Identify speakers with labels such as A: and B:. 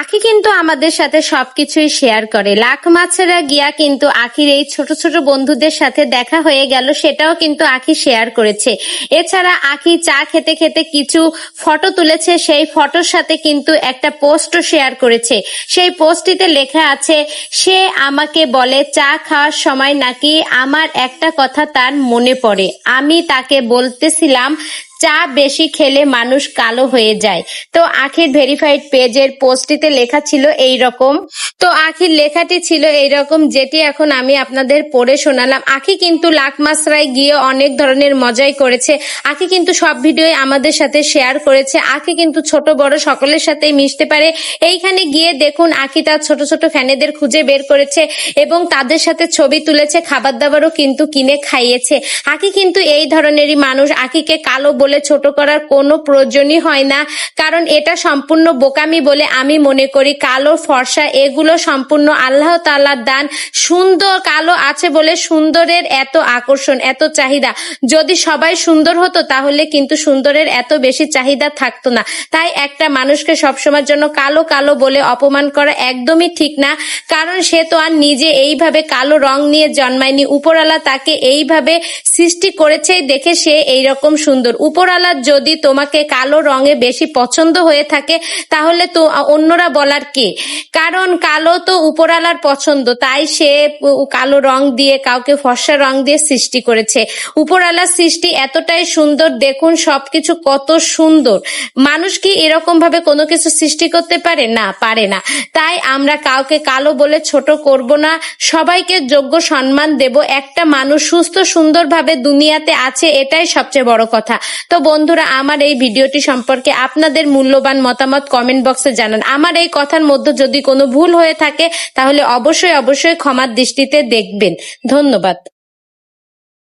A: আখি কিন্তু আমাদের সাথে সবকিছুই শেয়ার করে। লাখ মাছেরা গিয়া কিন্তু আখির এই ছোট ছোট বন্ধুদের সাথে দেখা হয়ে গেল, সেটাও কিন্তু আখি শেয়ার করেছে। এছাড়া আখি চা খেতে খেতে কিছু ফটো তুলেছে, সেই ফটোর সাথে কিন্তু একটা পোস্টও শেয়ার করেছে। সেই পোস্টটিতে লেখা আছে, সে আমাকে বলে চা খাওয়ার সময় নাকি আমার একটা কথা তার মনে পড়ে। আমি তাকে বলতেছিলাম চা বেশি খেলে মানুষ কালো হয়ে যায়। তো আখির ভেরিফাইড পেজের পোস্টটিতে লেখা ছিল এইরকম। তো আখির লেখাটি ছিল এইরকম, যেটি এখন আমি আপনাদের পড়ে শোনালাম। আখি কিন্তু লাখ মাছরায় গিয়ে অনেক ধরনের মজাই করেছে। আখি কিন্তু সব ভিডিও আমাদের সাথে শেয়ার করেছে। আখি কিন্তু ছোট বড় সকলের সাথেই মিশতে পারে। এইখানে গিয়ে দেখুন আখি তার ছোট ছোট ফ্যানেদের খুঁজে বের করেছে এবং তাদের সাথে ছবি তুলেছে, খাবার দাবারও কিন্তু কিনে খাইয়েছে। আখি কিন্তু এই ধরনেরই মানুষ। আখিকে কালো বলে ছোট করার কোনো প্রয়োজনই হয় না, কারণ এটা সম্পূর্ণ বোকামি বলে আমি মনে করি। কালো ফর্সা এগুলো সম্পূর্ণ আল্লাহ তাআলার দান। সুন্দর কালো আছে বলে সুন্দরের এত আকর্ষণ, এত চাহিদা। যদি সবাই সুন্দর হতো তাহলে কিন্তু সুন্দরের এত বেশি চাহিদা থাকতো না। তাই একটা মানুষকে সবসময়ের জন্য কালো কালো বলে অপমান করা একদমই ঠিক না, কারণ সে তো আর নিজে এইভাবে কালো রং নিয়ে জন্মায়নি। উপরওয়ালা তাকে এইভাবে সৃষ্টি করেছেই দেখে সে এইরকম সুন্দর। উপরওয়ালার যদি তোমাকে কালো রঙে বেশি পছন্দ হয়ে থাকে তাহলে তো অন্যরা বলার কে? কারণ কালো তো উপরওয়ালার পছন্দ, তাই সে কালো রং দিয়ে কাউকে ফর্সা রং দিয়ে সৃষ্টি করেছে। উপরওয়ালার সৃষ্টি এতটাই সুন্দর, দেখুন সবকিছু কত সুন্দর। মানুষ কি এরকম ভাবে কোনো কিছু সৃষ্টি করতে পারে? না, পারে না। তাই আমরা কাউকে কালো বলে ছোট করব না, সবাইকে যোগ্য সম্মান দেব। একটা মানুষ সুস্থ সুন্দরভাবে দুনিয়াতে আছে, এটাই সবচেয়ে বড় কথা। তো বন্ধুরা, আমার এই ভিডিওটি সম্পর্কে আপনাদের মূল্যবান মতামত কমেন্ট বক্সে জানান। আমার এই কথার মধ্যে যদি কোনো ভুল হয়ে থাকে তাহলে অবশ্যই অবশ্যই ক্ষমার দৃষ্টিতে দেখবেন। ধন্যবাদ।